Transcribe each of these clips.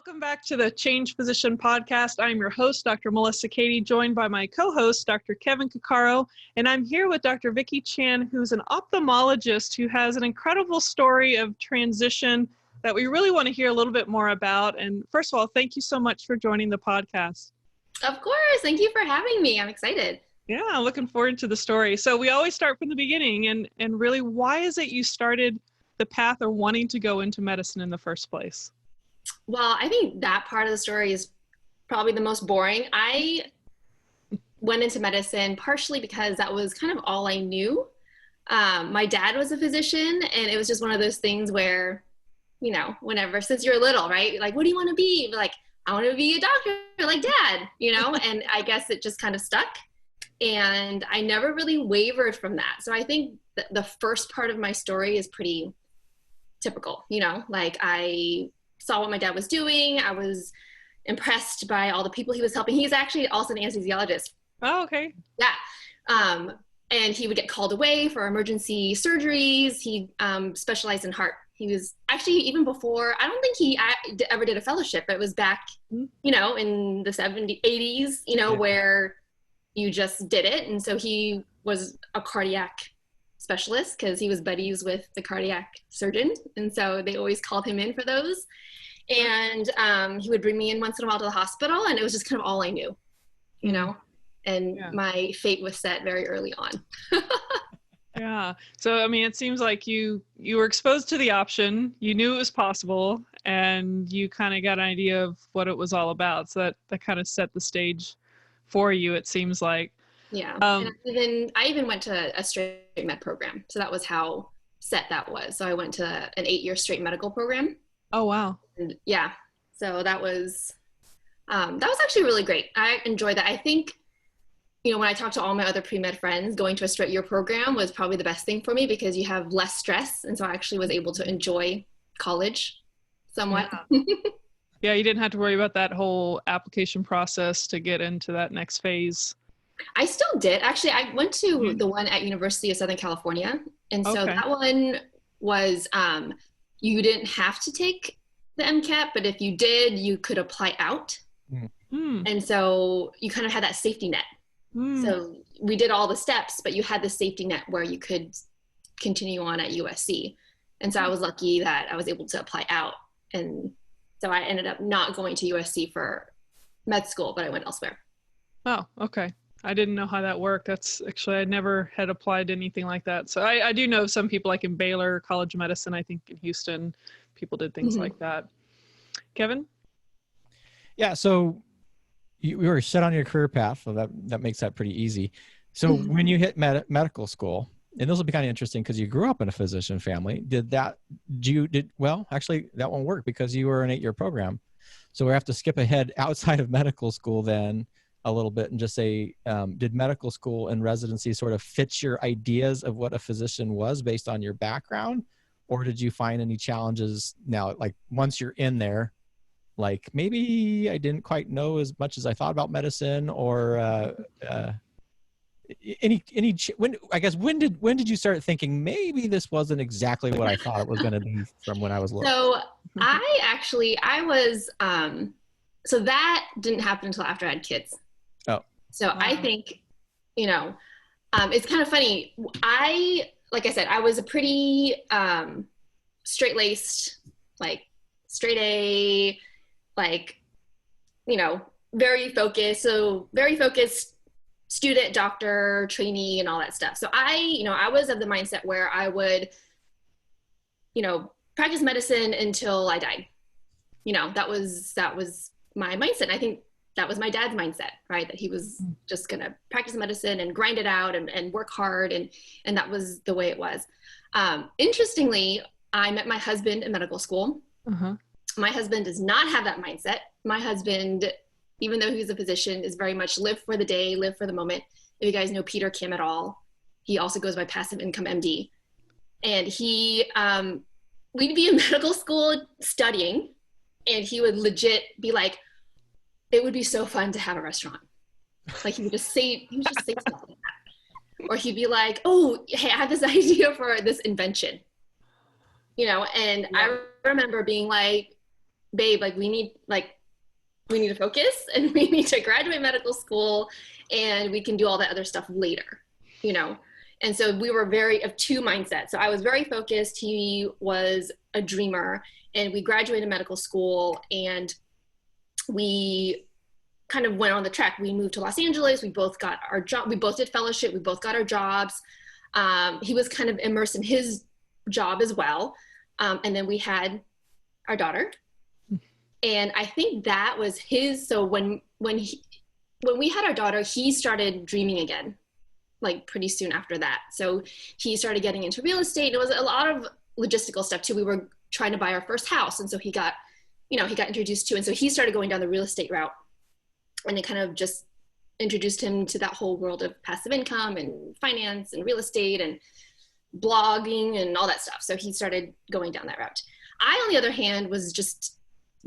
Welcome back to the Change Physician Podcast. I'm your host, Dr. Melissa Cady, joined by my co-host, Dr. Kevin Cuccaro, and I'm here with Dr. Vicki Chan, who's an ophthalmologist who has an incredible story of transition that we really want to hear a little bit more about. And first of all, thank you so much for joining the podcast. Of course. Thank you for having me. I'm excited. Yeah, looking forward to the story. So we always start from the beginning, and really, why is it you started the path or wanting to go into medicine in the first place? Well, I think that part of the story is probably the most boring. I went into medicine partially because that was kind of all I knew. My dad was a physician, and it was just one of those things where, you know, whenever, since you're little, right? Like, what do you want to be? You're like, I want to be a doctor like dad, you know? And I guess it just kind of stuck. And I never really wavered from that. So I think the first part of my story is pretty typical, you know? Like, I saw what my dad was doing. I was impressed by all the people he was helping. He's actually also an anesthesiologist. Oh, okay. Yeah. And he would get called away for emergency surgeries. He specialized in heart. He was actually, even before, I don't think he ever did a fellowship. It was back, you know, in the 70s, 80s, you know, where you just did it. And so he was a cardiac specialist because he was buddies with the cardiac surgeon. And so they always called him in for those. And he would bring me in once in a while to the hospital, and it was just kind of all I knew, you know, and my fate was set very early on. Yeah. So, I mean, it seems like you were exposed to the option, you knew it was possible, and you kind of got an idea of what it was all about. So that kind of set the stage for you, it seems like. Yeah. And I even went to a straight med program. So that was how set that was. So I went to an 8-year straight medical program. Oh, wow. And yeah. So that was actually really great. I enjoyed that. I think, you know, when I talked to all my other pre-med friends, going to a straight year program was probably the best thing for me because you have less stress. And so I actually was able to enjoy college somewhat. Yeah. Yeah, you didn't have to worry about that whole application process to get into that next phase. I still did. Actually, I went to the one at University of Southern California. And so that one was, you didn't have to take the MCAT, but if you did, you could apply out. And so you kind of had that safety net. So we did all the steps, but you had the safety net where you could continue on at USC. And so I was lucky that I was able to apply out. And so I ended up not going to USC for med school, but I went elsewhere. Oh, okay. I didn't know how that worked. That's actually, I never had applied to anything like that. So I do know some people like in Baylor College of Medicine, I think in Houston, people did things like that. Kevin? Yeah. So you were set on your career path. So that makes that pretty easy. So when you hit medical school, and this will be kind of interesting because you grew up in a physician family. Well, actually that won't work because you were an 8-year program. So we have to skip ahead outside of medical school then a little bit and just say, did medical school and residency sort of fit your ideas of what a physician was based on your background? Or did you find any challenges now, like once you're in there, like maybe I didn't quite know as much as I thought about medicine, or when did you start thinking maybe this wasn't exactly what I thought it was going to be from when I was little? So I was, so that didn't happen until after I had kids. Oh. So I think, you know, it's kind of funny. Like I said, I was a pretty straight-laced, like straight A, like, you know, very focused. So very focused student, doctor, trainee, and all that stuff. So I was of the mindset where I would, you know, practice medicine until I died. You know, that was my mindset. I think that was my dad's mindset, right? That he was just going to practice medicine and grind it out and work hard. And that was the way it was. Interestingly, I met my husband in medical school. My husband does not have that mindset. My husband, even though he's a physician, is very much live for the day, live for the moment. If you guys know Peter Kim at all, he also goes by Passive Income MD. And we'd be in medical school studying, and he would legit be like, it would be so fun to have a restaurant. Like he would just say something like that. Or he'd be like, oh, hey, I have this idea for this invention. You know, and I remember being like, babe, like we need to focus and we need to graduate medical school and we can do all that other stuff later, you know? And so we were very of two mindsets. So I was very focused. He was a dreamer, and we graduated medical school and we kind of went on the track. We moved to Los Angeles. We both got our job. We both did fellowship. We both got our jobs. He was kind of immersed in his job as well. And then we had our daughter. And I think that was his, so when we had our daughter, he started dreaming again, like pretty soon after that. So he started getting into real estate. It was a lot of logistical stuff too. We were trying to buy our first house. And so he got introduced to, and so he started going down the real estate route, and it kind of just introduced him to that whole world of passive income and finance and real estate and blogging and all that stuff. So he started going down that route. I, on the other hand, was just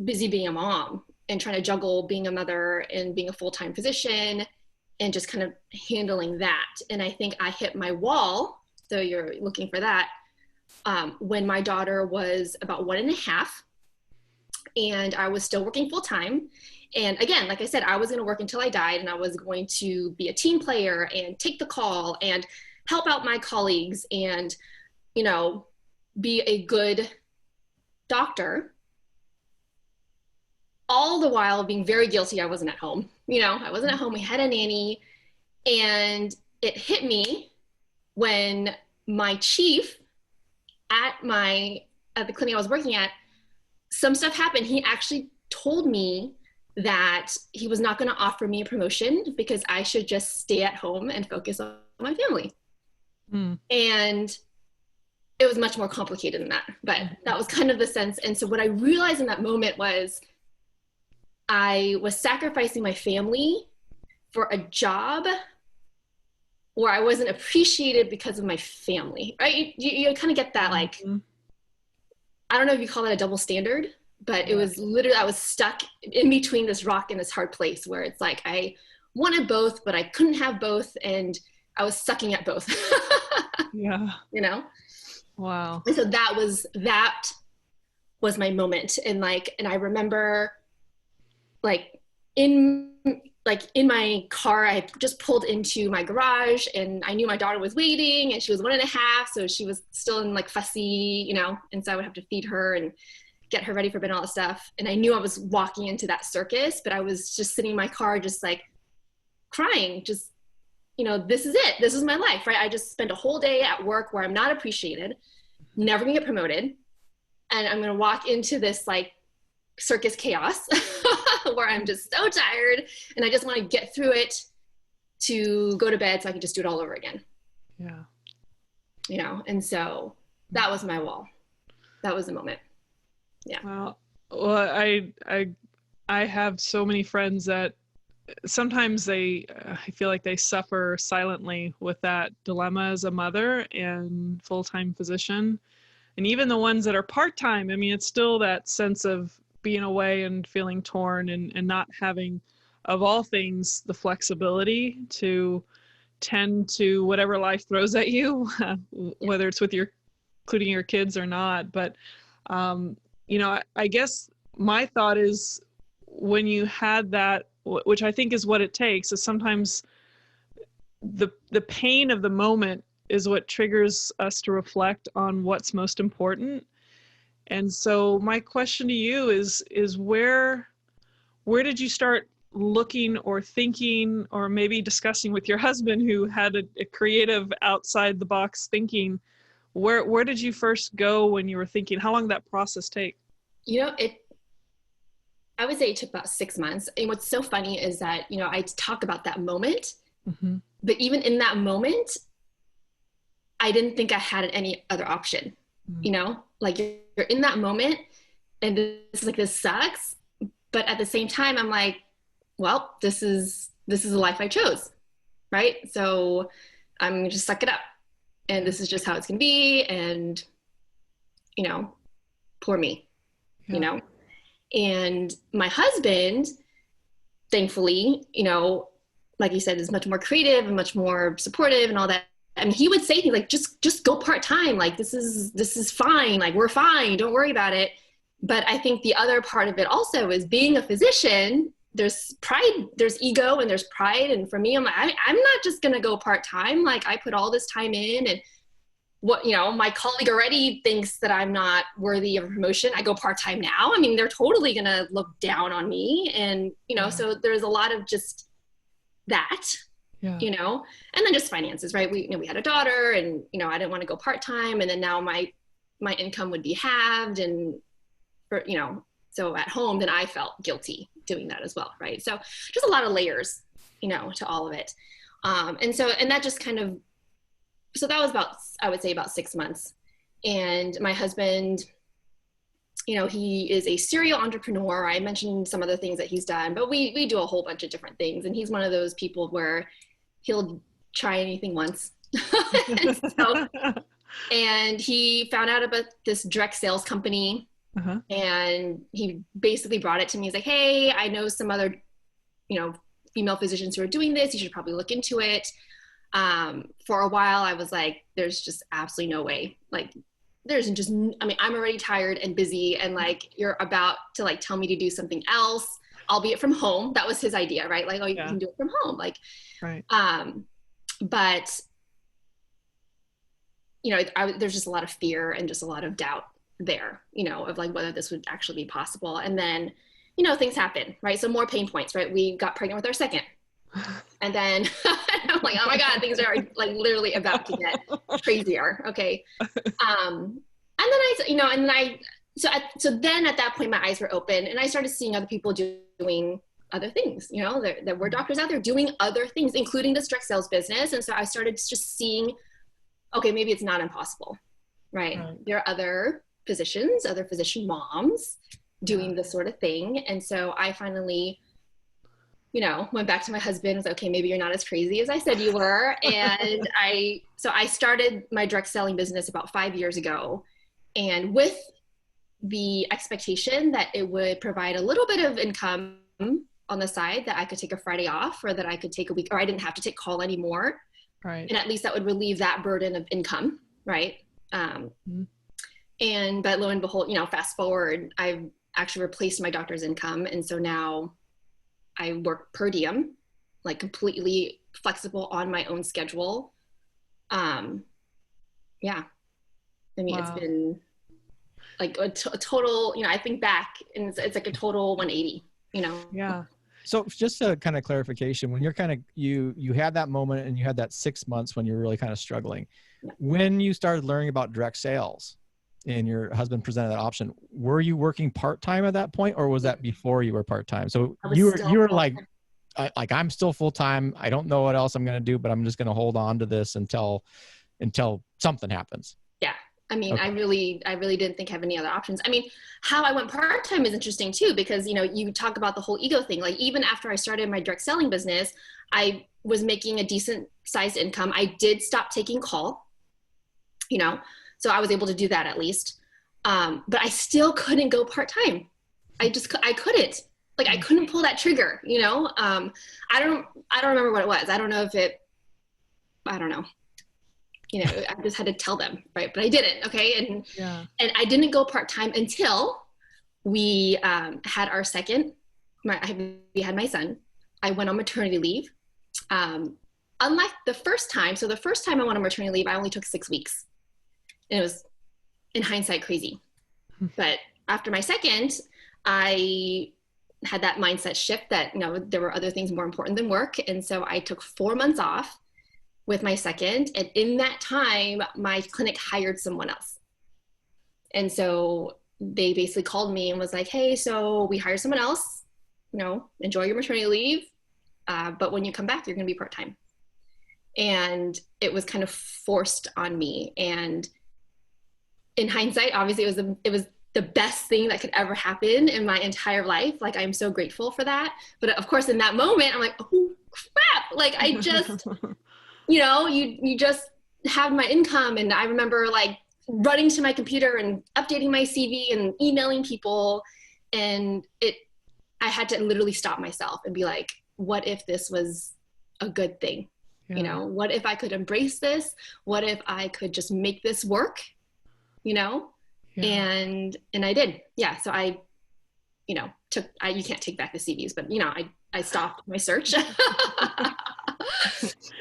busy being a mom and trying to juggle being a mother and being a full-time physician and just kind of handling that. And I think I hit my wall, so you're looking for that, when my daughter was about 1.5, and I was still working full-time. And again, like I said, I was going to work until I died, and I was going to be a team player and take the call and help out my colleagues and, you know, be a good doctor, all the while being very guilty I wasn't at home. You know, I wasn't at home. We had a nanny. And it hit me when my chief at the clinic I was working at, some stuff happened. He actually told me that he was not going to offer me a promotion because I should just stay at home and focus on my family. And it was much more complicated than that, but that was kind of the sense. And so what I realized in that moment was I was sacrificing my family for a job where I wasn't appreciated because of my family, right? You kind of get that, like, I don't know if you call that a double standard, but it was literally, I was stuck in between this rock and this hard place where it's like, I wanted both, but I couldn't have both. And I was sucking at both. Yeah. You know? Wow. And so that was my moment. And I remember in my car, I just pulled into my garage and I knew my daughter was waiting and she was 1.5. So she was still in like fussy, you know, and so I would have to feed her and get her ready for bed and all that stuff. And I knew I was walking into that circus, but I was just sitting in my car, just like crying, just, you know, this is it. This is my life, right? I just spent a whole day at work where I'm not appreciated, never gonna get promoted. And I'm gonna walk into this like circus chaos where I'm just so tired and I just want to get through it to go to bed so I can just do it all over again. Yeah. You know, and so that was my wall. That was the moment. Yeah. Well, I have so many friends that sometimes I feel like they suffer silently with that dilemma as a mother and full-time physician. And even the ones that are part-time, I mean, it's still that sense of being away and feeling torn and not having, of all things, the flexibility to tend to whatever life throws at you, whether it's with including your kids or not. But, you know, I guess my thought is when you had that, which I think is what it takes, is sometimes the pain of the moment is what triggers us to reflect on what's most important. And so my question to you is where did you start looking or thinking or maybe discussing with your husband who had a creative outside the box thinking, where did you first go when you were thinking? How long did that process take? You know, I would say it took about 6 months. And what's so funny is that, you know, I talk about that moment, but even in that moment, I didn't think I had any other option, you know, like you're in that moment and this sucks. But at the same time, I'm like, well, this is the life I chose. Right. So I'm gonna just suck it up and this is just how it's going to be. And, you know, poor me, you know, and my husband, thankfully, you know, like you said, is much more creative and much more supportive and all that. I mean, he would say things like, just go part-time. Like, this is fine. Like, we're fine. Don't worry about it. But I think the other part of it also is being a physician, there's pride, there's ego, and there's pride. And for me, I'm like, I'm not just going to go part-time. Like, I put all this time in, and what, you know, my colleague already thinks that I'm not worthy of a promotion. I go part-time now. I mean, they're totally going to look down on me. And, you know, so there's a lot of just that, you know, and then just finances, right? We, you know, we had a daughter, and, you know, I didn't want to go part-time. And then now my income would be halved, and, for, you know, so at home, then I felt guilty doing that as well, right? So just a lot of layers, you know, to all of it. And that just kind of, so that was about, I would say about 6 months. And my husband, you know, he is a serial entrepreneur. I mentioned some other things that he's done, but we do a whole bunch of different things. And he's one of those people where he'll try anything once. And he found out about this direct sales company. And he basically brought it to me. He's like, hey, I know some other, you know, female physicians who are doing this. You should probably look into it. For a while, I was like, there's just absolutely no way. Like, there's just, I mean, I'm already tired and busy, and like, you're about to like tell me to do something else, albeit from home. That was his idea, right? Like, oh, you can do it from home. Like, right. But, you know, there's just a lot of fear and just a lot of doubt there, you know, of like whether this would actually be possible. And then, you know, things happen, right? So more pain points, right? We got pregnant with our second. And then I'm like, oh my God, things are like literally about to get crazier. Okay. And then so then at that point, my eyes were open, and I started seeing other people doing other things. You know, there were doctors out there doing other things, including this direct sales business. And so I started just seeing, okay, maybe it's not impossible, right? There are other physicians, other physician moms doing this sort of thing. And so I finally, you know, went back to my husband, was like, okay, maybe you're not as crazy as I said you were. And I started my direct selling business about 5 years ago, and with the expectation that it would provide a little bit of income on the side, that I could take a Friday off, or that I could take a week, or I didn't have to take call anymore. Right. And at least that would relieve that burden of income. Right. But lo and behold, you know, fast forward, I've actually replaced my doctor's income. And so now I work per diem, like completely flexible on my own schedule. Yeah. I mean, It's been like a total, you know, I think back, and it's like a total 180, you know? Yeah. So just a kind of clarification, when you're kind of, you had that moment, and you had that 6 months when you were really kind of struggling. Yeah. When you started learning about direct sales and your husband presented that option, were you working part-time at that point, or was that before you were part-time? So you were like, I'm still full-time. I don't know what else I'm going to do, but I'm just going to hold on to this until something happens. Yeah. I mean, okay. I really didn't think I have any other options. I mean, how I went part-time is interesting too, because, you know, you talk about the whole ego thing. Like, even after I started my direct selling business, I was making a decent sized income. I did stop taking call, you know, so I was able to do that at least. But I still couldn't go part-time. I couldn't. Like, I couldn't pull that trigger, you know? I don't remember what it was. I don't know. You know, I just had to tell them, right? But I didn't, okay? And I didn't go part-time until we had our second, we had my son. I went on maternity leave. Unlike the first time, so the first time I went on maternity leave, I only took 6 weeks. And it was, in hindsight, crazy. But after my second, I had that mindset shift that, you know, there were other things more important than work. And so I took 4 months off with my second. And in that time, my clinic hired someone else. And so they basically called me and was like, hey, so we hired someone else, you know, enjoy your maternity leave. But when you come back, you're going to be part-time. And it was kind of forced on me. And in hindsight, obviously it was the best thing that could ever happen in my entire life. Like, I'm so grateful for that. But of course, in that moment, I'm like, oh crap. Like, I just, you know, you just have my income. And I remember like running to my computer and updating my CV and emailing people. And I had to literally stop myself and be like, what if this was a good thing? Yeah. You know, what if I could embrace this? What if I could just make this work? You know? And I did. Yeah. So I, you can't take back the CVs, but I stopped my search.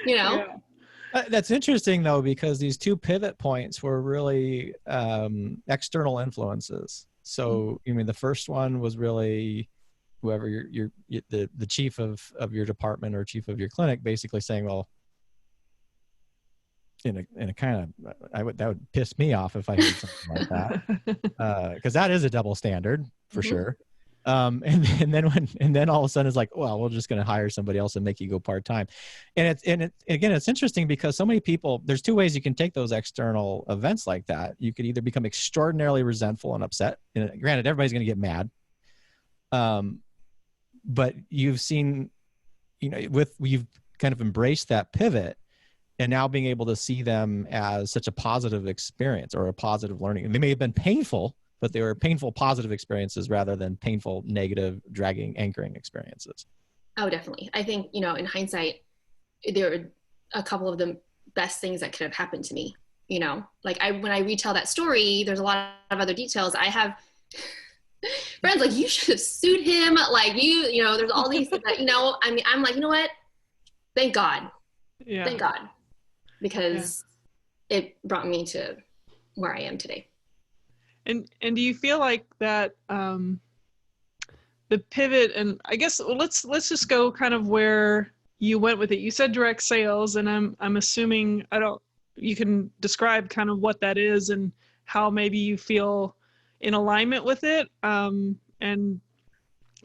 Yeah. That's interesting though, because these two pivot points were really external influences. So, you mean the first one was really whoever the chief of your department or chief of your clinic basically saying, well, in a kind of, that would piss me off if I heard something like that, because that is a double standard for sure. And then all of a sudden it's like, well, we're just going to hire somebody else and make you go part-time. And it's interesting because so many people, there's two ways you can take those external events like that. You could either become extraordinarily resentful and upset, and granted, everybody's going to get mad. But you've seen, you've kind of embraced that pivot, and now being able to see them as such a positive experience or a positive learning. And they may have been painful, but they were painful, positive experiences rather than painful, negative, dragging, anchoring experiences. Oh, definitely. I think, in hindsight, there are a couple of the best things that could have happened to me, like when I retell that story, there's a lot of other details. I have friends like, you should have sued him. Like there's all these things that, I'm like, you know what? Thank God. Yeah. Thank God. Because it brought me to where I am today. And do you feel like that the pivot, and I guess let's just go kind of where you went with it. You said direct sales, and I'm assuming you can describe kind of what that is and how maybe you feel in alignment with it. And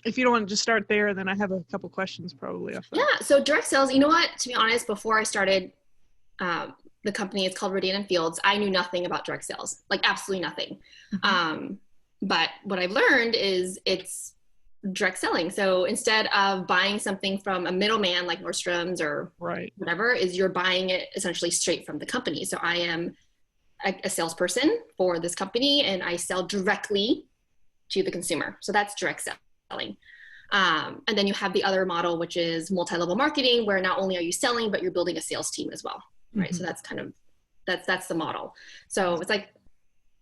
if you don't want to just start there, then I have a couple questions probably off that. Yeah. So direct sales, you know what? To be honest, before I started the company, it's called Radiant and Fields, I knew nothing about direct sales, like absolutely nothing. But what I've learned is it's direct selling. So instead of buying something from a middleman like Nordstrom's or whatever, is you're buying it essentially straight from the company. So I am a salesperson for this company, and I sell directly to the consumer. So that's direct selling. And then you have the other model, which is multi-level marketing, where not only are you selling, but you're building a sales team as well. Right. So that's kind of, that's the model. So it's like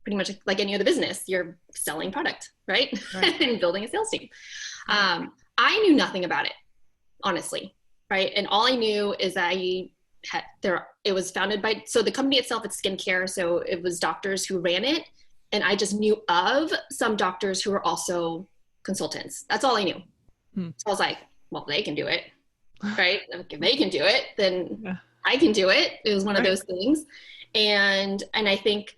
pretty much like any other business, you're selling product, right? And building a sales team. I knew nothing about it, honestly. Right. And all I knew is that it was founded by, so the company itself, it's skincare. So it was doctors who ran it. And I just knew of some doctors who were also consultants. That's all I knew. So I was like, well, they can do it. Right. If they can do it, then I can do it. It was one of those things. And I think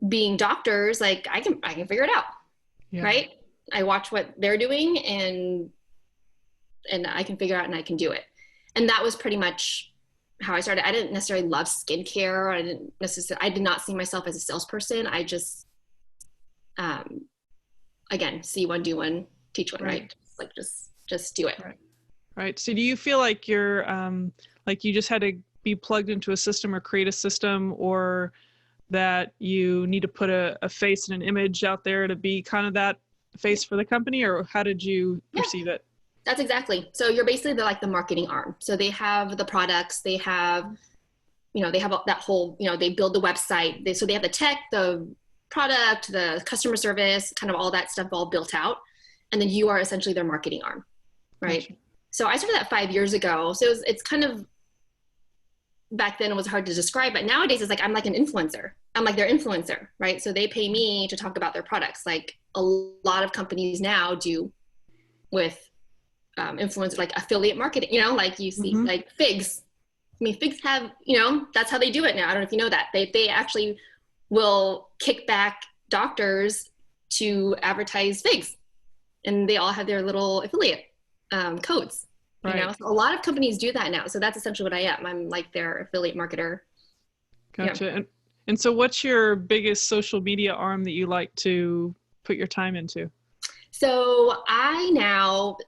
being doctors, like I can figure it out. Right. I watch what they're doing and I can figure out and I can do it. And that was pretty much how I started. I didn't necessarily love skincare. I did not see myself as a salesperson. I just, again, see one, do one, teach one, right? Like just do it. Right. So do you feel like you're, like you just had to be plugged into a system or create a system, or that you need to put a face and an image out there to be kind of that face for the company, or how did you perceive it? That's exactly. So you're basically the marketing arm. So they have the products, they have, they have that whole, they build the website. So they have the tech, the product, the customer service, kind of all that stuff all built out. And then you are essentially their marketing arm. Right. Gotcha. So I started that 5 years ago. So it's kind of, back then it was hard to describe, but nowadays it's like, I'm like an influencer. I'm like their influencer, right? So they pay me to talk about their products. Like a lot of companies now do with influence, like affiliate marketing, like you see like Figs. I mean, Figs have, that's how they do it now. I don't know if you know that. They actually will kick back doctors to advertise Figs, and they all have their little affiliate codes. So a lot of companies do that now. So that's essentially what I am. I'm like their affiliate marketer. Gotcha. And so what's your biggest social media arm that you like to put your time into? So I now,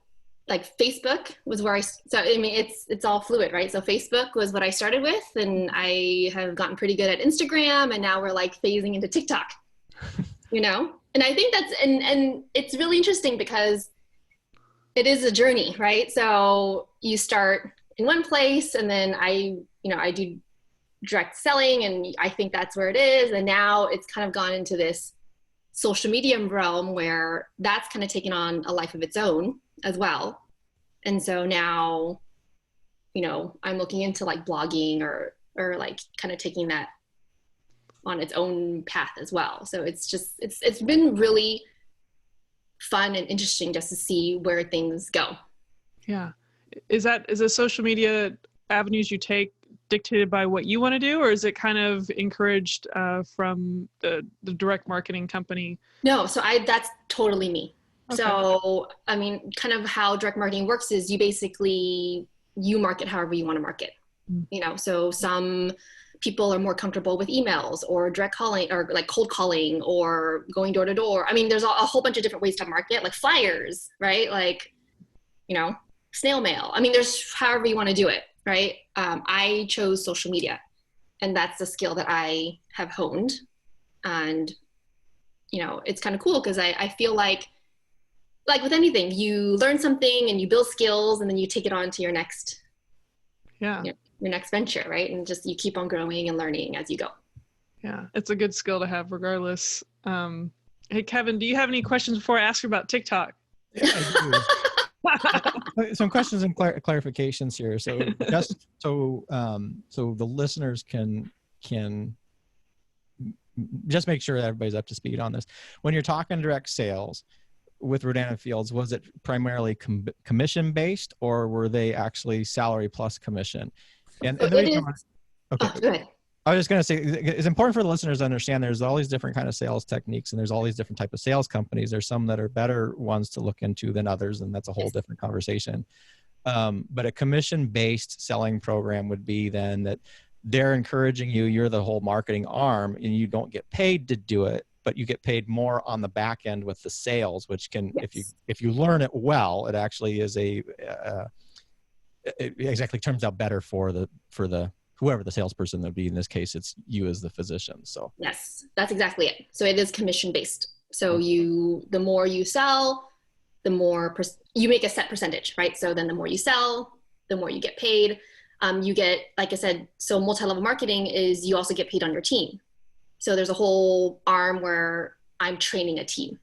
like Facebook was where it's all fluid, right? So Facebook was what I started with, and I have gotten pretty good at Instagram, and now we're like phasing into TikTok, And I think that's, and it's really interesting because it is a journey, right? So you start in one place, and then I do direct selling, and I think that's where it is. And now it's kind of gone into this social media realm where that's kind of taken on a life of its own as well. And so now, you know, I'm looking into like blogging or like kind of taking that on its own path as well. So it's been really fun and interesting just to see where things go. Yeah. Is the social media avenues you take dictated by what you want to do, or is it kind of encouraged from the direct marketing company? No, so that's totally me. Okay. So, I mean, kind of how direct marketing works is you market however you want to market. You know, so some people are more comfortable with emails or direct calling or like cold calling or going door to door. I mean, there's a whole bunch of different ways to market, like flyers, right? Like, you know, snail mail. I mean, there's however you want to do it, right? I chose social media, and that's the skill that I have honed. And, you know, it's kind of cool because I feel like with anything, you learn something and you build skills, and then you take it on to your next, your next venture, right? And just you keep on growing and learning as you go. Yeah, it's a good skill to have regardless. Hey, Kevin, do you have any questions before I ask you about TikTok? Yeah, I do. Some questions and clarifications here. So just so the listeners can just make sure that everybody's up to speed on this. When you're talking direct sales with Rodan & Fields, was it primarily commission based, or were they actually salary plus commission? And the reason okay. Oh, go ahead. I was just going to say, it's important for the listeners to understand there's all these different kind of sales techniques, and there's all these different type of sales companies. There's some that are better ones to look into than others, and that's a whole different conversation. But a commission-based selling program would be then that they're encouraging you, you're the whole marketing arm, and you don't get paid to do it, but you get paid more on the back end with the sales, which can, if you learn it well, it actually is it exactly turns out better for the whoever the salesperson would be. In this case, it's you as the physician. So yes, that's exactly it. So it is commission based. So the more you sell, the more you make a set percentage, right? So then the more you sell, the more you get paid. You get, like I said, so multi-level marketing is you also get paid on your team. So there's a whole arm where I'm training a team,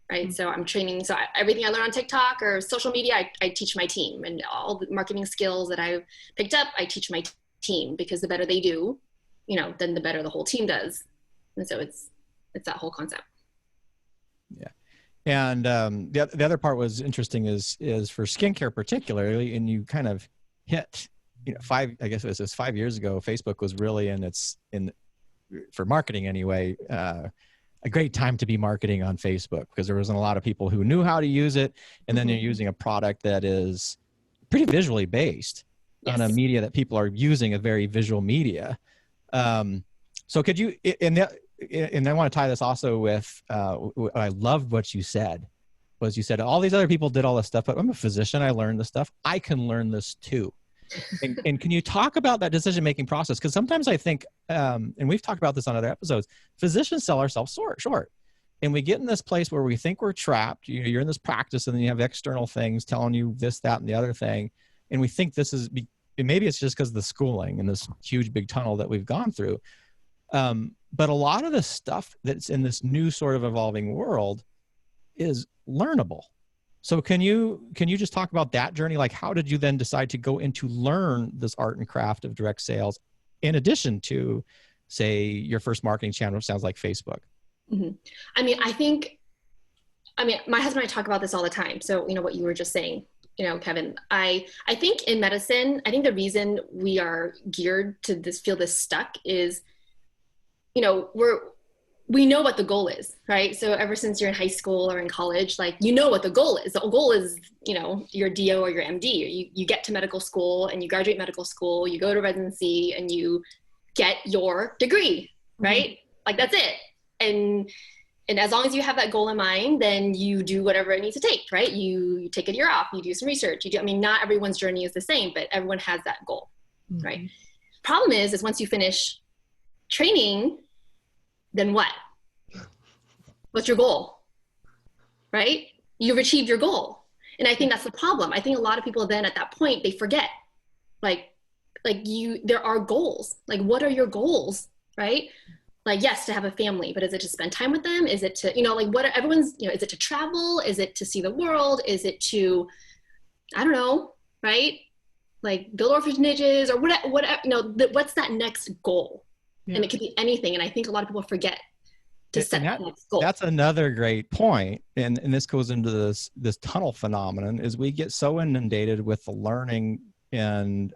right? Mm-hmm. So I'm training, so everything I learn on TikTok or social media, I teach my team, and all the marketing skills that I've picked up, I teach my team, because the better they do, you know, then the better the whole team does. And so it's that whole concept. Yeah. And the other part was interesting is for skincare particularly, and you kind of hit, you know, 5 years ago, Facebook was really for marketing anyway, a great time to be marketing on Facebook, because there wasn't a lot of people who knew how to use it. And then you're using a product that is pretty visually based on a media that people are using, a very visual media. So could you, and I want to tie this also with, I loved what you said, was you said, all these other people did all this stuff, but I'm a physician, I learned this stuff. I can learn this too. And can you talk about that decision-making process? Because sometimes I think, and we've talked about this on other episodes, physicians sell ourselves short. And we get in this place where we think we're trapped. You're in this practice, and then you have external things telling you this, that, and the other thing. And we think this is, maybe it's just because of the schooling and this huge big tunnel that we've gone through. But a lot of the stuff that's in this new sort of evolving world is learnable. So can you just talk about that journey? Like, how did you then decide to go into learn this art and craft of direct sales, in addition to, say, your first marketing channel, which sounds like Facebook? Mm-hmm. I mean, my husband and I talk about this all the time. So, you know, what you were just saying, you know, Kevin, I think in medicine, I think the reason we are geared to feel this stuck is, you know, we know what the goal is, right? So ever since you're in high school or in college, like, you know what the goal is. The goal is, you know, your DO or your MD. You get to medical school and you graduate medical school, you go to residency and you get your degree, right? Mm-hmm. Like, that's it. And as long as you have that goal in mind, then you do whatever it needs to take, right? You take a year off, you do some research, not everyone's journey is the same, but everyone has that goal, mm-hmm. right? Problem is once you finish training, then what? What's your goal? Right? You've achieved your goal. And I think that's the problem. I think a lot of people then at that point, they forget, there are goals. Like, what are your goals? Right? Like, yes, to have a family, but is it to spend time with them? Is it to, like what everyone's, is it to travel? Is it to see the world? Is it to, I don't know, right? Like build orphanages or whatever, what's that next goal? Yeah. And it could be anything. And I think a lot of people forget to set that next goal. That's another great point. And this goes into this tunnel phenomenon is we get so inundated with the learning and,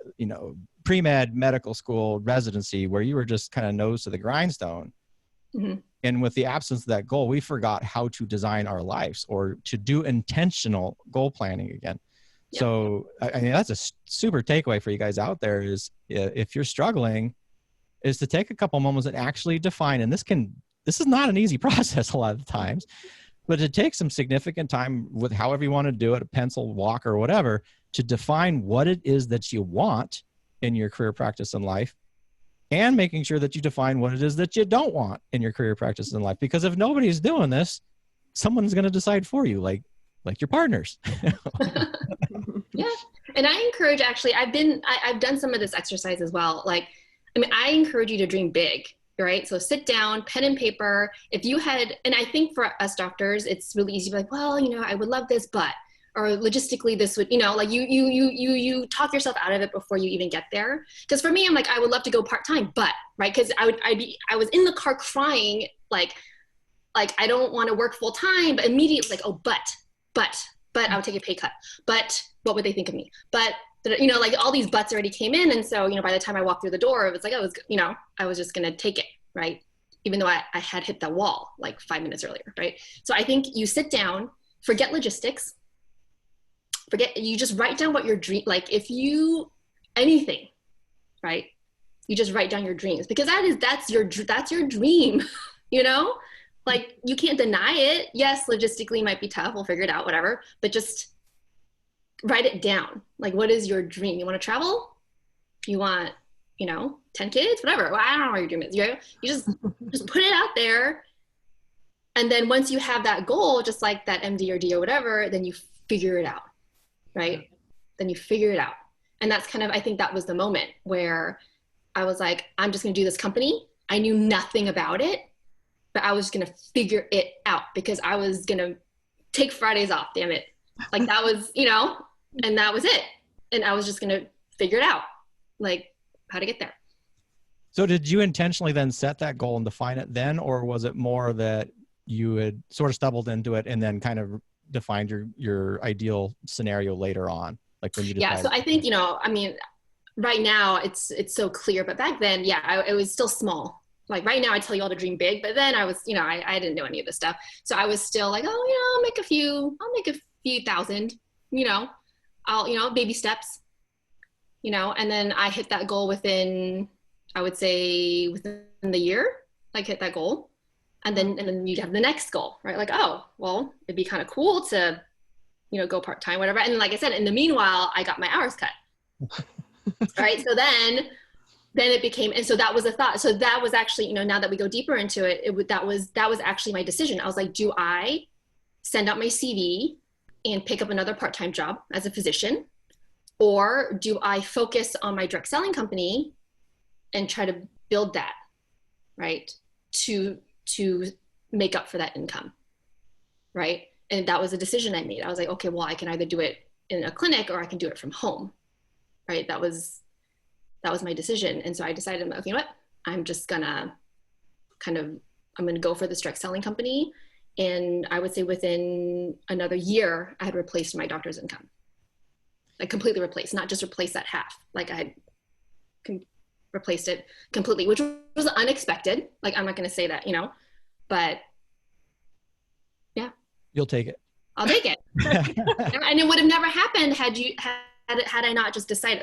pre-med, medical school, residency, where you were just kind of nose to the grindstone. Mm-hmm. And with the absence of that goal, we forgot how to design our lives or to do intentional goal planning again. Yep. So, I mean, that's a super takeaway for you guys out there is if you're struggling, is to take a couple moments and actually define, and this is not an easy process a lot of the times, but it takes some significant time with however you want to do it, a pencil, walk, or whatever, to define what it is that you want in your career practice in life, and making sure that you define what it is that you don't want in your career practice in life. Because if nobody's doing this, someone's going to decide for you, like your partners. Yeah. And I encourage, actually, I've done some of this exercise as well. Like, I mean, I encourage you to dream big, right? So sit down, pen and paper. If you had, and I think for us doctors, it's really easy to be like, well, I would love this, but, or logistically this would, like you talk yourself out of it before you even get there. Because for me, I'm like, I would love to go part-time, but, right? Because I was in the car crying, like I don't want to work full-time, but immediately like, oh, but I would take a pay cut. But what would they think of me? But, like all these buts already came in. And so, by the time I walked through the door, it was like, I was just going to take it, right? Even though I had hit the wall like 5 minutes earlier, right? So I think you sit down, forget logistics, you just write down what your dream, like anything, right? You just write down your dreams, because that's your dream, like you can't deny it. Yes, logistically might be tough. We'll figure it out, whatever, but just write it down. Like, what is your dream? You want to travel? You want, 10 kids, whatever. Well, I don't know what your dream is. You just put it out there. And then once you have that goal, just like that MD or D or whatever, then you figure it out, right? Then you figure it out. And that's kind of, I think that was the moment where I was like, I'm just going to do this company. I knew nothing about it, but I was going to figure it out, because I was going to take Fridays off, damn it. Like that was, and that was it. And I was just going to figure it out, like how to get there. So did you intentionally then set that goal and define it then, or was it more that you had sort of stumbled into it and then kind of defined your ideal scenario later on? Like when you decided? Yeah. So I think, right now it's so clear, but back then, it was still small. Like right now I tell you all to dream big, but then I was, I didn't know any of this stuff. So I was still like, oh, I'll make a few thousand, I'll, baby steps, and then I hit that goal within, I would say within the year, like hit that goal. And then you'd have the next goal, right? Like, oh, well, it'd be kind of cool to, go part-time, whatever. And like I said, in the meanwhile, I got my hours cut. Right. So then it became, and so that was a thought. So that was actually, now that we go deeper into it, that was actually my decision. I was like, do I send out my CV and pick up another part-time job as a physician? Or do I focus on my direct selling company and try to build that, right? To make up for that income, right? And that was a decision I made. I was like, okay, well, I can either do it in a clinic or I can do it from home, right? That was my decision. And so I decided, okay, you know what? I'm just gonna I'm gonna go for this direct selling company. And I would say within another year, I had replaced my doctor's income. Like completely replaced, not just replaced that half. Like I had replaced it completely, which was unexpected. Like, I'm not going to say that, but yeah. You'll take it. I'll take it. And it would have never happened had I not just decided,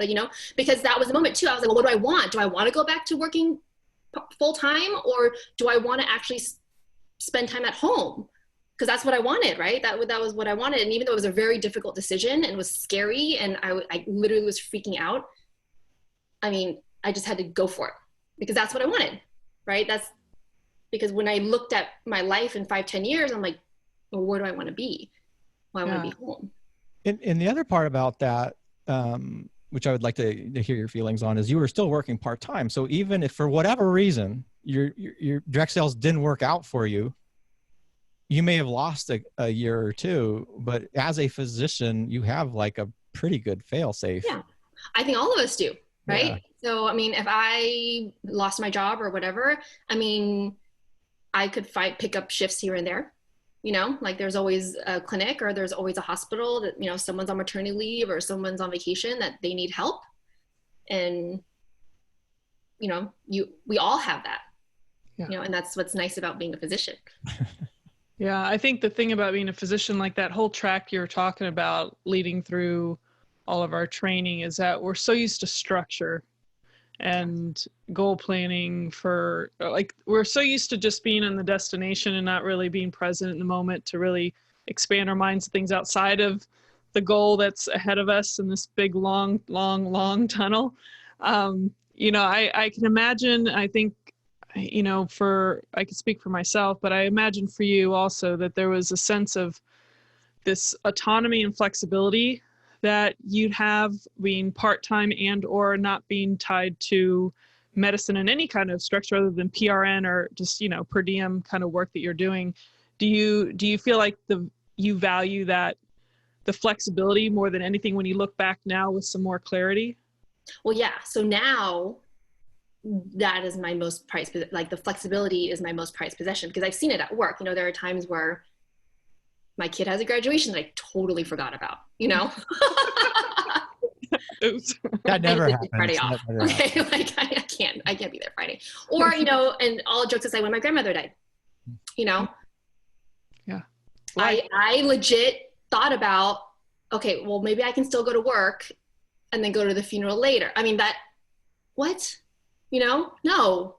because that was the moment too. I was like, well, what do I want? Do I want to go back to working full time, or do I want to actually spend time at home? Because that's what I wanted, right? That was what I wanted. And even though it was a very difficult decision and was scary, and I literally was freaking out, I mean, I just had to go for it because that's what I wanted, right? That's because when I looked at my life in 5-10 years, I'm like, well, where do I want to be? Well, I want to be home. And the other part about that, which I would like to hear your feelings on, is you were still working part-time. So even if for whatever reason, your direct sales didn't work out for you, you may have lost a year or two, but as a physician, you have like a pretty good fail safe. Yeah. I think all of us do, right? Yeah. So, I mean, if I lost my job or whatever, I mean, I could pick up shifts here and there, like there's always a clinic or there's always a hospital that, someone's on maternity leave or someone's on vacation that they need help. And, we all have that, and that's what's nice about being a physician. Yeah, I think the thing about being a physician, like that whole track you're talking about leading through all of our training, is that we're so used to structure and goal planning for, like, we're so used to just being in the destination and not really being present in the moment to really expand our minds to things outside of the goal that's ahead of us in this big, long tunnel. I can imagine, I think, I could speak for myself, but I imagine for you also that there was a sense of this autonomy and flexibility that you'd have being part-time and or not being tied to medicine in any kind of structure other than PRN or just, per diem kind of work that you're doing. Do you feel like you value that, the flexibility more than anything when you look back now with some more clarity? Well, yeah. So now that is my most prized, like the flexibility is my most prized possession because I've seen it at work. There are times where my kid has a graduation that I totally forgot about, Oops. That never happens. Friday off. Okay. Like I can't be there Friday. Or, and all jokes aside, when my grandmother died, Yeah. I legit thought about, okay, well, maybe I can still go to work and then go to the funeral later. I mean, what? No,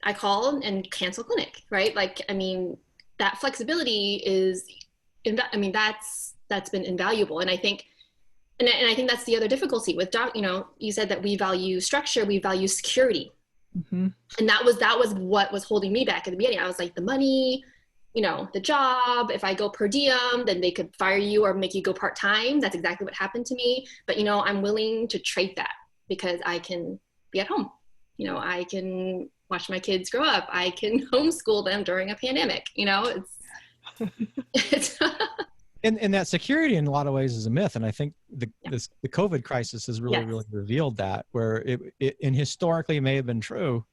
I call and cancel clinic, right? Like, I mean, that flexibility that's been invaluable. And I think, and I think that's the other difficulty with you said that we value structure, we value security. Mm-hmm. And that was what was holding me back at the beginning. I was like, the money, the job, if I go per diem, then they could fire you or make you go part-time. That's exactly what happened to me. But, I'm willing to trade that because I can be at home. I can watch my kids grow up. I can homeschool them during a pandemic. It's and that security in a lot of ways is a myth. And I think the COVID crisis has really revealed that, where it and historically it may have been true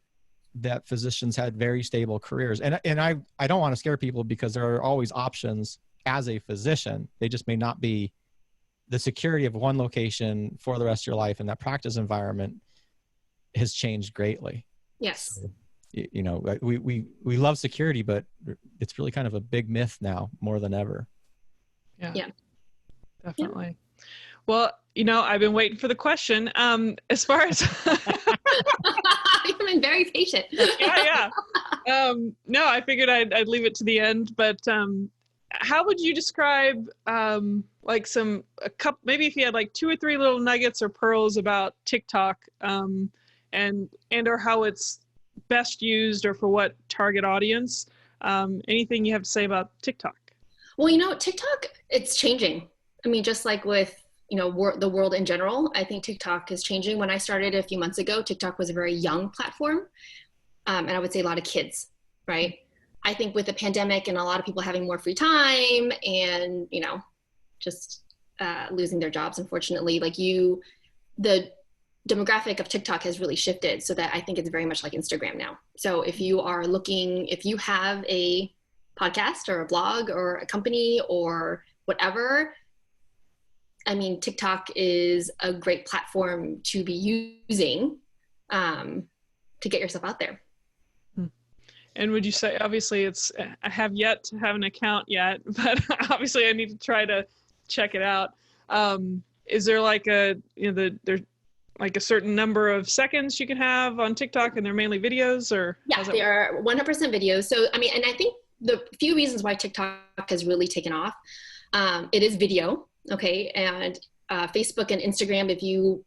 that physicians had very stable careers. And I don't want to scare people because there are always options as a physician. They just may not be the security of one location for the rest of your life, and that practice environment has changed greatly. Yes. So, we love security, but it's really kind of a big myth now more than ever. Yeah. Definitely. Yeah. Well, I've been waiting for the question. As far as You've been very patient. Yeah. No, I figured I'd leave it to the end, but how would you describe like maybe if you had like 2 or 3 little nuggets or pearls about TikTok, and or how it's best used or for what target audience? Anything you have to say about TikTok? Well, TikTok, it's changing. I mean, just like with, the world in general, I think TikTok is changing. When I started a few months ago, TikTok was a very young platform. And I would say a lot of kids, right? I think with the pandemic and a lot of people having more free time and, just losing their jobs, unfortunately, the demographic of TikTok has really shifted so that I think it's very much like Instagram now. So if you have a podcast or a blog or a company or whatever, I mean, TikTok is a great platform to be using to get yourself out there. And would you say, obviously I have yet to have an account yet, but obviously I need to try to check it out. Is there like there's like a certain number of seconds you can have on TikTok and they're mainly videos, or? Yeah, they are 100% videos. So, I mean, and I think the few reasons why TikTok has really taken off, it is video. Okay. And Facebook and Instagram, if you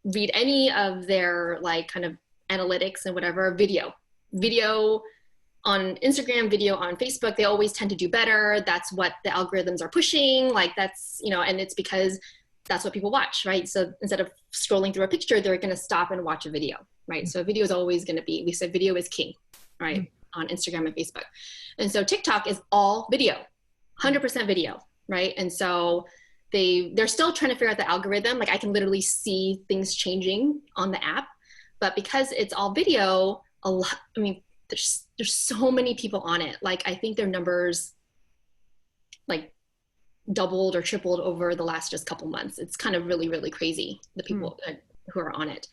read any of their like kind of analytics and whatever, video on Instagram, video on Facebook, they always tend to do better. That's what the algorithms are pushing. Like that's, and it's because that's what people watch, right? So instead of scrolling through a picture, they're going to stop and watch a video, right? So video is always going to be, we said video is king, right? On Instagram and Facebook. And so TikTok is all video, 100% video, right? And so they're still trying to figure out the algorithm. Like I can literally see things changing on the app, but because it's all video, there's so many people on it. Like I think their numbers like doubled or tripled over the last just couple months. It's kind of really, really crazy, the people who are on it.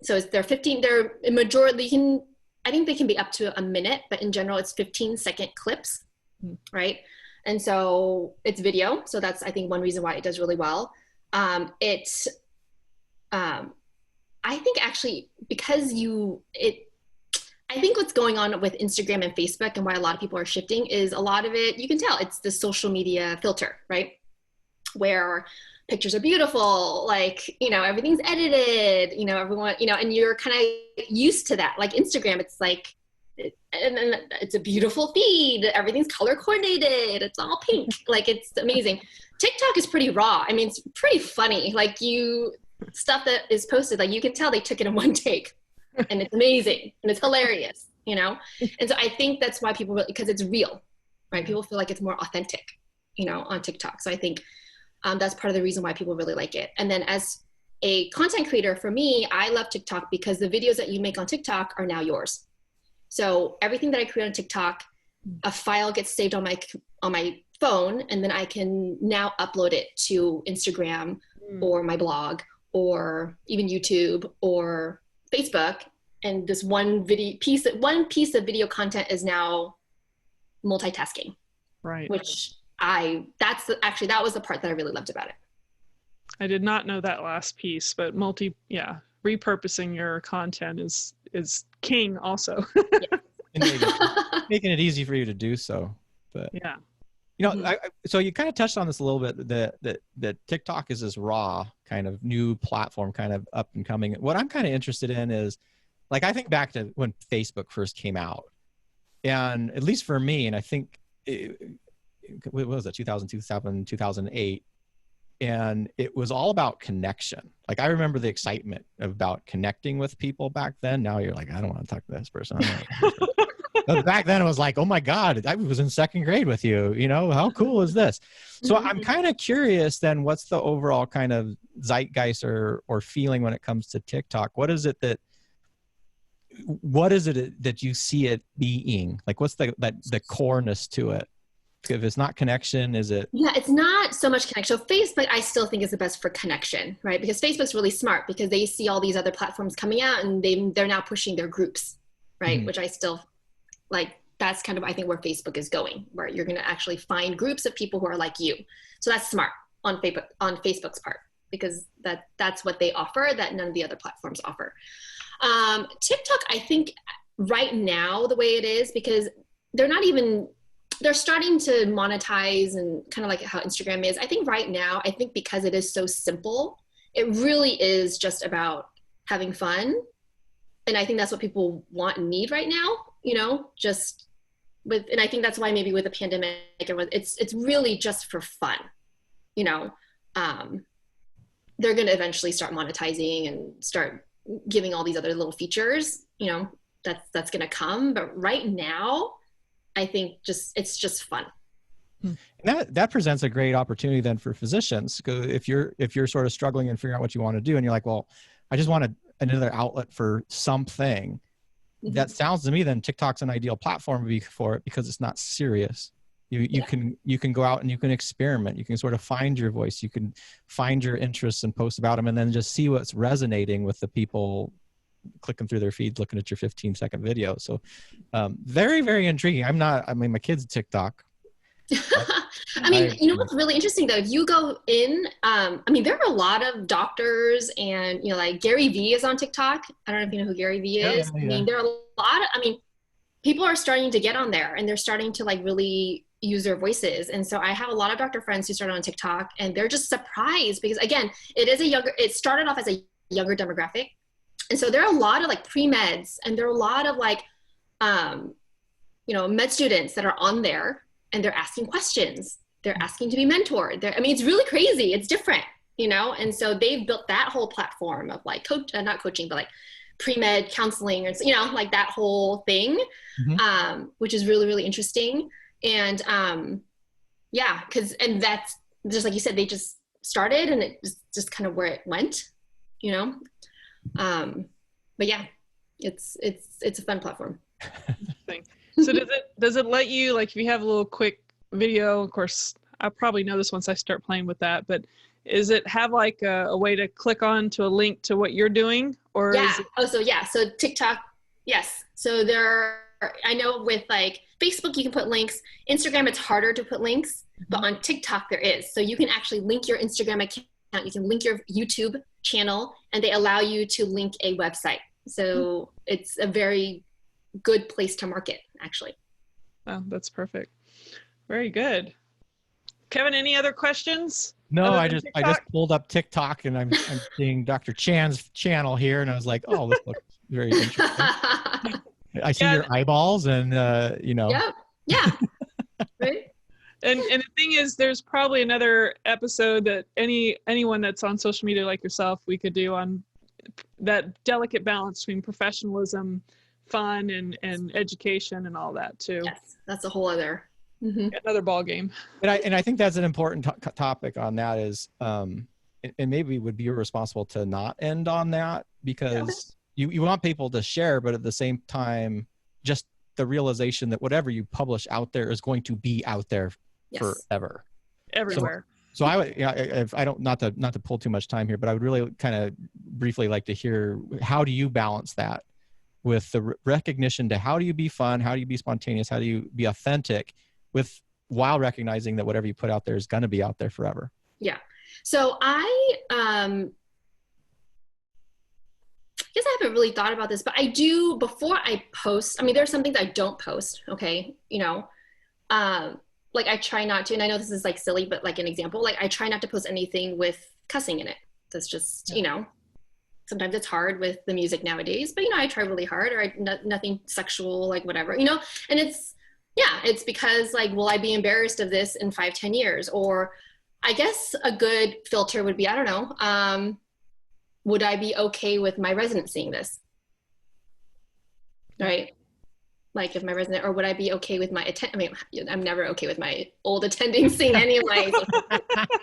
So they're a majority, I think they can be up to a minute, but in general, it's 15-second clips, right? And so it's video. So that's, I think, one reason why it does really well. I think actually, because I think what's going on with Instagram and Facebook and why a lot of people are shifting is a lot of it, you can tell it's the social media filter, right? Where pictures are beautiful, like, everything's edited, everyone, and you're kind of used to that. Like Instagram, it's like, and it's a beautiful feed. Everything's color coordinated. It's all pink. Like it's amazing. TikTok is pretty raw. I mean, it's pretty funny. Like stuff that is posted, like you can tell they took it in one take. And it's amazing and it's hilarious, And so I think that's why people, because it's real, right? People feel like it's more authentic, on TikTok. So I think that's part of the reason why people really like it. And then as a content creator, for me, I love TikTok because the videos that you make on TikTok are now yours. So everything that I create on TikTok, a file gets saved on my phone, and then I can now upload it to Instagram or my blog or even YouTube or Facebook, and this one piece of video content is now multitasking, right? Which that was the part that I really loved about it. I did not know that last piece, but repurposing your content is king also. Making it easy for you to do so. But yeah. So you kind of touched on this a little bit, that TikTok is this raw kind of new platform, kind of up and coming. What I'm kind of interested in is, like, I think back to when Facebook first came out, and at least for me, and I think, what was it, 2007, 2008, and it was all about connection. Like, I remember the excitement about connecting with people back then. Now you're like, I don't want to talk to this person. But back then it was like, oh my God, I was in second grade with you, how cool is this? So I'm kind of curious then, what's the overall kind of zeitgeist or feeling when it comes to TikTok? What is it that you see it being? Like, what's the coreness to it? If it's not connection, is it? Yeah, it's not so much connection. So Facebook, I still think is the best for connection, right? Because Facebook's really smart because they see all these other platforms coming out and they're now pushing their groups, right? Which I still like. That's kind of, I think, where Facebook is going, where you're going to actually find groups of people who are like you. So that's smart on Facebook's part, because that's what they offer that none of the other platforms offer. TikTok, I think right now the way it is, because they're starting to monetize and kind of like how Instagram is. I think right now, because it is so simple, it really is just about having fun. And I think that's what people want and need right now, and I think that's why maybe with the pandemic, it's really just for fun, they're going to eventually start monetizing and start giving all these other little features, that's going to come. But right now, I think it's just fun. And that presents a great opportunity then for physicians. If you're sort of struggling and figuring out what you want to do, and you're like, well, I just want another outlet for something. That sounds to me then TikTok's an ideal platform for it, because it's not serious. You can go out and you can experiment. You can sort of find your voice. You can find your interests and post about them, and then just see what's resonating with the people clicking through their feeds, looking at your 15-second video. So very, very intriguing. My kid's TikTok. What's really interesting though, if you go in, there are a lot of doctors and, like Gary Vee is on TikTok. I don't know if you know who Gary Vee is. Yeah. There are a lot of, people are starting to get on there and they're starting to like really use their voices. And so I have a lot of doctor friends who started on TikTok and they're just surprised because again, it started off as a younger demographic. And so there are a lot of like pre-meds and there are a lot of like, med students that are on there and they're asking questions. They're asking to be mentored. It's really crazy. It's different, you know? And so they've built that whole platform of like not coaching, but like pre-med counseling, or, you know, like that whole thing, which is really, really interesting. And yeah, and that's just like you said, they just started and it was just kind of where it went, you know? But yeah, it's a fun platform. So does it let you, like, if you have a little quick video, of course, I probably know this once I start playing with that, but is it have like a way to click on to a link to what you're doing, or yeah. is it... So TikTok, yes. So I know with like Facebook, you can put links. Instagram, it's harder to put links, but on TikTok there is. So you can actually link your Instagram account, you can link your YouTube channel, and they allow you to link a website. So it's a very good place to market, actually. Oh, that's perfect. Very good. Kevin, any other questions? No, I just pulled up TikTok and I'm seeing Dr. Chan's channel here, and I was like, oh, this looks very interesting. I see your eyeballs, and you know. Yeah. Right. And the thing is, there's probably another episode that anyone that's on social media like yourself, we could do on that delicate balance between professionalism, fun, and education, and all that too. Yes, that's a whole other another ball game. And I think that's an important topic on that is, and maybe would be irresponsible to not end on that, because you want people to share, but at the same time, just the realization that whatever you publish out there is going to be out there forever, everywhere. So I would, if I don't, not to pull too much time here, but I would really kind of briefly like to hear, how do you balance that with the recognition to how do you be fun, how do you be spontaneous, how do you be authentic, while recognizing that whatever you put out there is going to be out there forever? Yeah. So I guess I haven't really thought about this, but I do, before I post, I mean, there's some things I don't post. Okay. You know, like I try not to, and I know this is like silly, but like an example, like I try not to post anything with cussing in it. That's just, you know, sometimes it's hard with the music nowadays, but you know, I try really hard, or nothing sexual, like whatever, you know, and it's because like, will I be embarrassed of this in 5-10 years? Or I guess a good filter would be, I don't know, would I be okay with my resident seeing this? Right? Like if my resident, or would I be okay with my I mean, I'm never okay with my old attendings seeing any of my,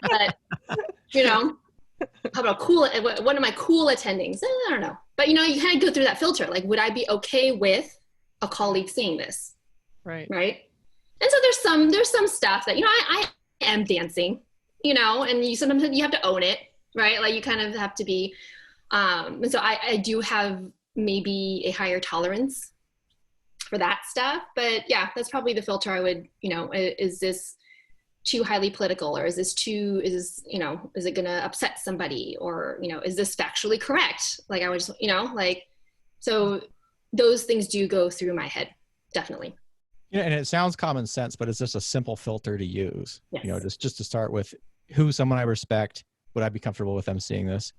but you know, how about one of my cool attendings? I don't know. But you know, you kind of go through that filter. Like, would I be okay with a colleague seeing this? Right. And so there's some stuff that, you know, I am dancing, you know, and sometimes you have to own it, right? Like you kind of have to be, and so I do have maybe a higher tolerance for that stuff, but yeah, that's probably the filter I would, you know, is this too highly political, or is you know, is it going to upset somebody, or, you know, is this factually correct? Like I would just, you know, like, so those things do go through my head, definitely. Yeah, and it sounds common sense, but it's just a simple filter to use. Yes. You know, just to start with, who's someone I respect? Would I be comfortable with them seeing this?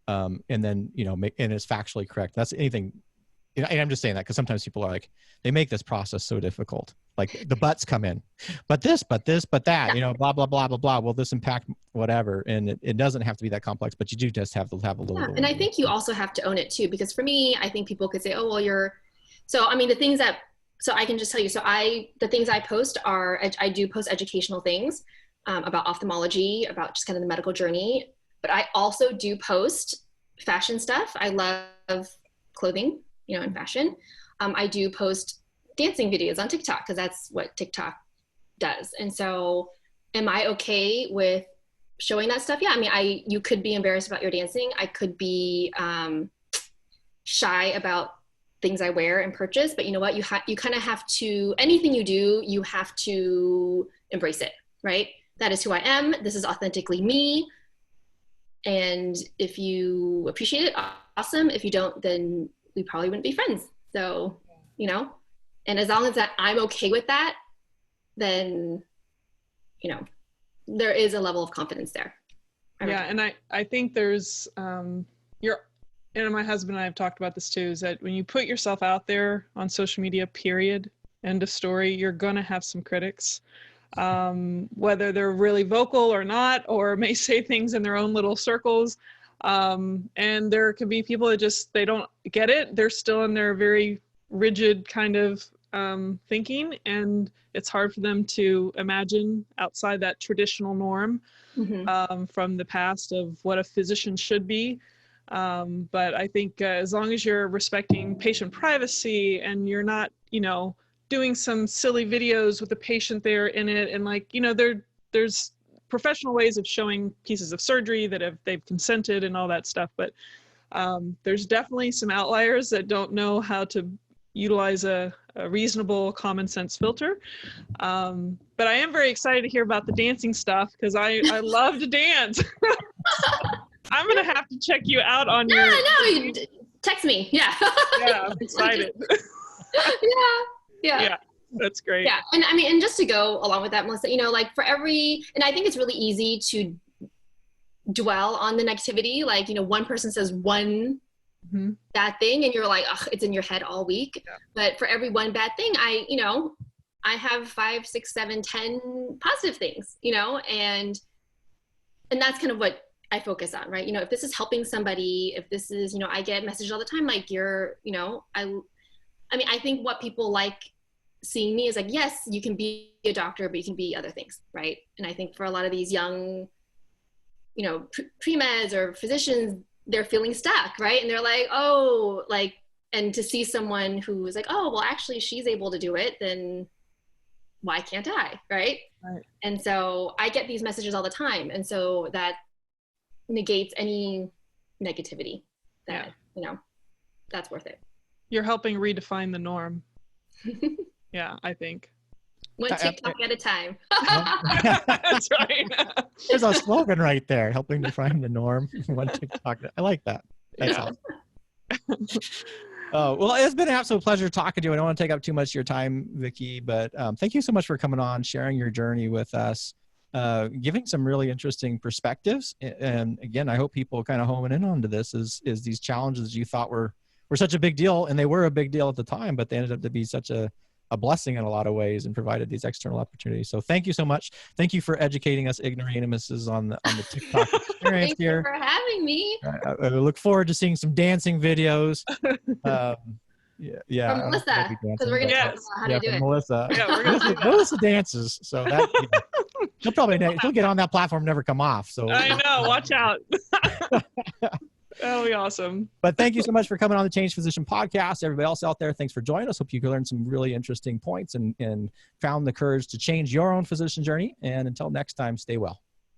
And then, you know, and it's factually correct. That's anything. And I'm just saying that because sometimes people are like, they make this process so difficult. Like the buts come in, but that, you know, blah, blah, blah, blah, blah. Will this impact whatever? And it doesn't have to be that complex, but you do just have to have a little bit. And I think you also have to own it too, because for me, I think people could say, oh, well, so I mean, so I can just tell you, the things I post are, I do post educational things about ophthalmology, about just kind of the medical journey, but I also do post fashion stuff. I love clothing, you know, and fashion. I do post dancing videos on TikTok because that's what TikTok does. And so am I okay with showing that stuff? Yeah. I mean, you could be embarrassed about your dancing. I could be shy about things I wear and purchase, but you know what, you kind of have to, anything you do, you have to embrace it, right? That is who I am. This is authentically me. And if you appreciate it, awesome. If you don't, then we probably wouldn't be friends. So, you know, and as long as I'm okay with that, then, you know, there is a level of confidence there. Yeah. And I think there's, and my husband and I have talked about this too, is that when you put yourself out there on social media, period, end of story, you're going to have some critics. whether they're really vocal or not, or may say things in their own little circles. And there could be people that just, they don't get it. They're still in their very rigid kind of thinking, and it's hard for them to imagine outside that traditional norm from the past of what a physician should be. But I think as long as you're respecting patient privacy and you're not, doing some silly videos with the patient there in it, and like, there's professional ways of showing pieces of surgery that they've consented and all that stuff. But there's definitely some outliers that don't know how to utilize a reasonable common sense filter. But I am very excited to hear about the dancing stuff, because I love to dance. I'm going to have to check you out on your... you text me. Yeah. Yeah, I'm excited. Yeah. That's great. Yeah. And I mean, and just to go along with that, Melissa, like for every, and I think it's really easy to dwell on the negativity. Like, one person says one bad thing and you're like, ugh, it's in your head all week. Yeah. But for every one bad thing, I have 5, 6, 7, 10 positive things, and that's kind of what I focus on, right? If this is helping somebody, if this is, I get messages all the time, like I think what people like seeing me is like, yes, you can be a doctor, but you can be other things, right? And I think for a lot of these young, pre-meds or physicians, they're feeling stuck, right? And they're like, oh, like, and to see someone who is like, oh, well, actually she's able to do it, then why can't I, right? And so I get these messages all the time. And so that negates any negativity that, that's worth it. You're helping redefine the norm. Yeah, I think. One TikTok at a time. That's right. There's a slogan right there, helping define the norm. One TikTok. I like that. That's awesome. Well, it's been an absolute pleasure talking to you. I don't want to take up too much of your time, Vicki, but thank you so much for coming on, sharing your journey with us, giving some really interesting perspectives. And again, I hope people kind of homing in onto this is these challenges you thought were such a big deal, and they were a big deal at the time, but they ended up to be such a blessing in a lot of ways and provided these external opportunities. So thank you so much. Thank you for educating us ignoramuses on the TikTok experience. Thank here. you for having me. I look forward to seeing some dancing videos. From Melissa, because we're going to talk about how to do it. Melissa. Yeah, we're going to do that. Melissa dances, so that she'll get on that platform and never come off. So I know, watch out. That'll be awesome. But thank you so much for coming on the Change Physician podcast. Everybody else out there, thanks for joining us. Hope you learned some really interesting points and found the courage to change your own physician journey. And until next time, stay well.